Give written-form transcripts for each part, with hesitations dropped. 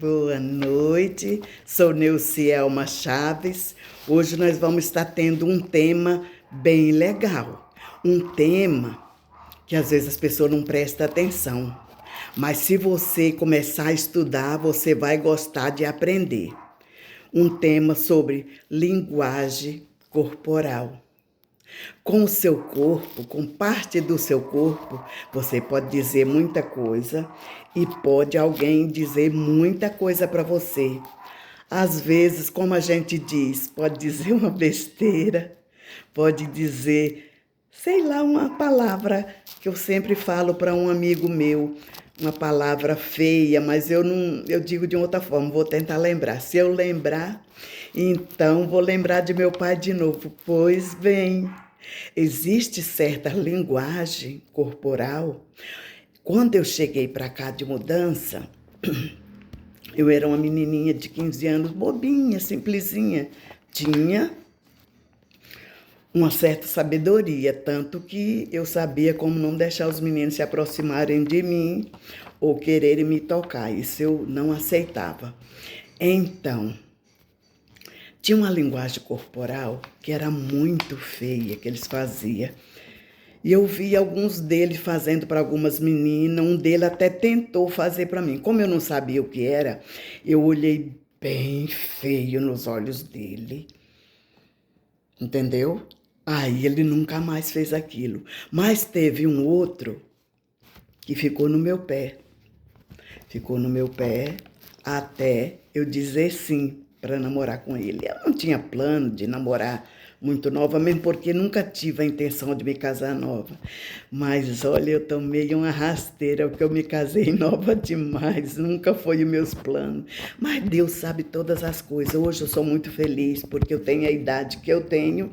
Boa noite, sou Neucielma Chaves. Hoje nós vamos estar tendo um tema bem legal. Um tema que às vezes as pessoas não prestam atenção. Mas se você começar a estudar, você vai gostar de aprender. Um tema sobre linguagem corporal. Com o seu corpo, com parte do seu corpo, você pode dizer muita coisa e pode alguém dizer muita coisa para você. Às vezes, como a gente diz, pode dizer uma besteira, pode dizer, sei lá, uma palavra que eu sempre falo para um amigo meu, uma palavra feia, mas eu digo de outra forma, vou tentar lembrar. Se eu lembrar, então vou lembrar de meu pai de novo. Pois bem, existe certa linguagem corporal. Quando eu cheguei para cá de mudança, eu era uma menininha de 15 anos, bobinha, simplesinha. Tinha uma certa sabedoria, tanto que eu sabia como não deixar os meninos se aproximarem de mim ou quererem me tocar. Isso eu não aceitava. Então, tinha uma linguagem corporal que era muito feia, que eles faziam. E eu vi alguns deles fazendo para algumas meninas, um deles até tentou fazer para mim. Como eu não sabia o que era, eu olhei bem feio nos olhos dele, entendeu? Aí ele nunca mais fez aquilo. Mas teve um outro que ficou no meu pé. Ficou no meu pé até eu dizer sim para namorar com ele. Eu não tinha plano de namorar muito nova, mesmo porque nunca tive a intenção de me casar nova. Mas olha, eu tomei uma rasteira, porque eu me casei nova demais, nunca foi os meus planos. Mas Deus sabe todas as coisas. Hoje eu sou muito feliz porque eu tenho a idade que eu tenho.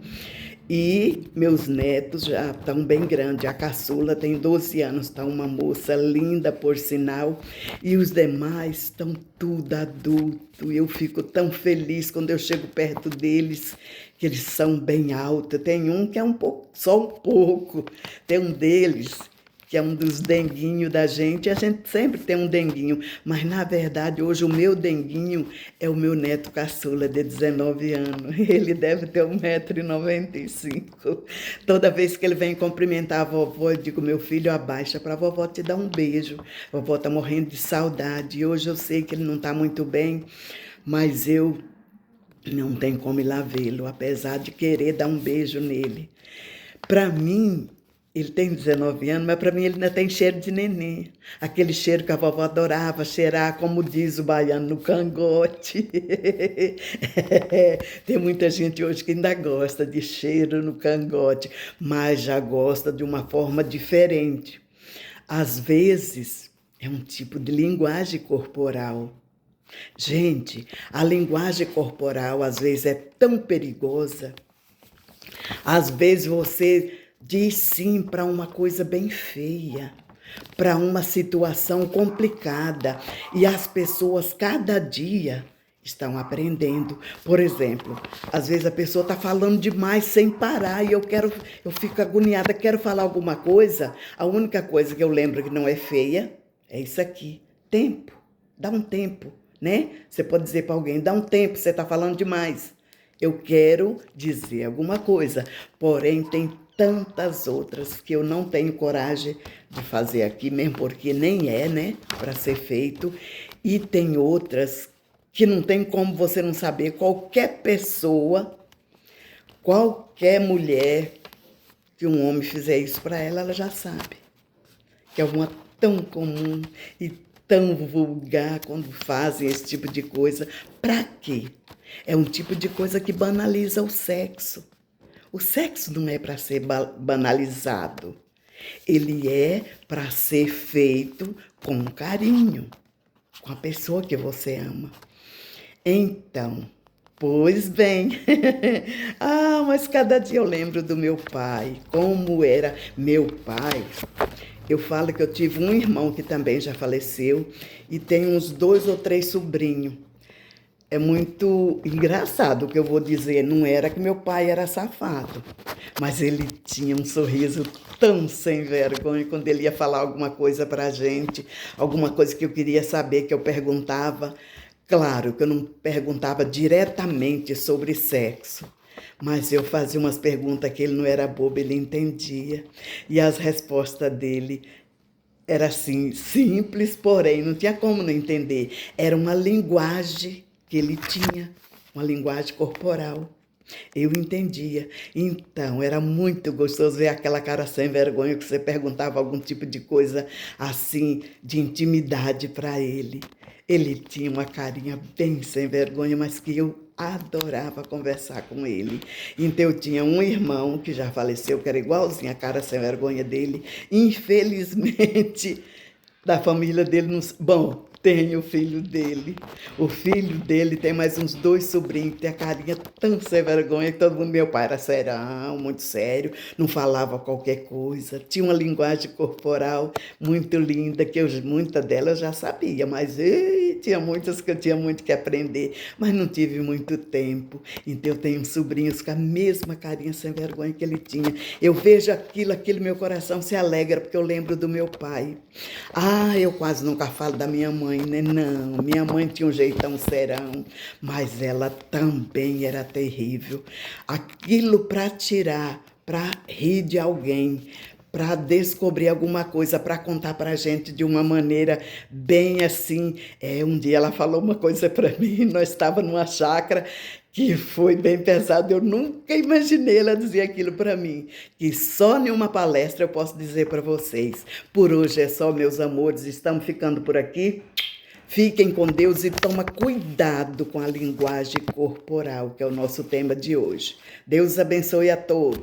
E meus netos já estão bem grandes. A caçula tem 12 anos, está uma moça linda, por sinal. E os demais estão tudo adulto. Eu fico tão feliz quando eu chego perto deles, que eles são bem altos. Tem um que é um pouco, só um pouco. Tem um deles que é um dos denguinhos da gente. A gente sempre tem um denguinho, mas na verdade hoje o meu denguinho é o meu neto caçula de 19 anos. Ele deve ter 1,95 m. Toda vez que ele vem cumprimentar a vovó, eu digo, meu filho, abaixa para a vovó te dar um beijo. A vovó está morrendo de saudade. E hoje eu sei que ele não está muito bem, mas eu não tenho como ir lá vê-lo, apesar de querer dar um beijo nele. Para mim, ele tem 19 anos, mas para mim ele ainda tem cheiro de neném. Aquele cheiro que a vovó adorava cheirar, como diz o baiano, no cangote. Tem muita gente hoje que ainda gosta de cheiro no cangote, mas já gosta de uma forma diferente. Às vezes, é um tipo de linguagem corporal. Gente, a linguagem corporal às vezes é tão perigosa. Às vezes você diz sim para uma coisa bem feia, para uma situação complicada, e as pessoas cada dia estão aprendendo. Por exemplo, às vezes a pessoa está falando demais sem parar e eu fico agoniada, quero falar alguma coisa. A única coisa que eu lembro que não é feia é isso aqui: tempo. Dá um tempo, né? Você pode dizer para alguém, dá um tempo, você está falando demais. Eu quero dizer alguma coisa, porém tem tantas outras que eu não tenho coragem de fazer aqui, mesmo porque nem é, né, para ser feito. E tem outras que não tem como você não saber. Qualquer pessoa, qualquer mulher que um homem fizer isso para ela, ela já sabe. Que é uma tão comum e tão vulgar quando fazem esse tipo de coisa. Para quê? É um tipo de coisa que banaliza o sexo. O sexo não é para ser banalizado. Ele é para ser feito com carinho, com a pessoa que você ama. Então, pois bem, mas cada dia eu lembro do meu pai, como era meu pai. Eu falo que eu tive um irmão que também já faleceu e tenho uns 2 ou 3 sobrinhos. É muito engraçado o que eu vou dizer. Não era que meu pai era safado, mas ele tinha um sorriso tão sem vergonha quando ele ia falar alguma coisa pra gente, alguma coisa que eu queria saber, que eu perguntava. Claro que eu não perguntava diretamente sobre sexo, mas eu fazia umas perguntas que ele não era bobo, ele entendia. E as respostas dele era assim, simples, porém, não tinha como não entender. Era uma linguagem que ele tinha, uma linguagem corporal. Eu entendia. Então, era muito gostoso ver aquela cara sem vergonha que você perguntava algum tipo de coisa assim, de intimidade para ele. Ele tinha uma carinha bem sem vergonha, mas que eu adorava conversar com ele. Então, eu tinha um irmão que já faleceu, que era igualzinho a cara sem vergonha dele. Infelizmente, da família dele, não... Bom, tem o filho dele. O filho dele tem mais uns dois sobrinhos, que tem a carinha tão sem vergonha que todo mundo... Meu pai era serão, muito sério, não falava qualquer coisa, tinha uma linguagem corporal muito linda, que muita delas eu já sabia, mas tinha muitas que eu tinha muito que aprender, mas não tive muito tempo. Então eu tenho sobrinhos com a mesma carinha sem vergonha que ele tinha. Eu vejo aquilo, meu coração se alegra, porque eu lembro do meu pai. Ah, eu quase nunca falo da minha mãe, né? Não, minha mãe tinha um jeitão serão, mas ela também era terrível. Aquilo para tirar, para rir de alguém, para descobrir alguma coisa, para contar para a gente de uma maneira bem assim. Um dia ela falou uma coisa para mim, nós estávamos numa chácara que foi bem pesado, eu nunca imaginei ela dizer aquilo para mim, que só em uma palestra eu posso dizer para vocês. Por hoje é só, meus amores, estamos ficando por aqui. Fiquem com Deus e toma cuidado com a linguagem corporal, que é o nosso tema de hoje. Deus abençoe a todos.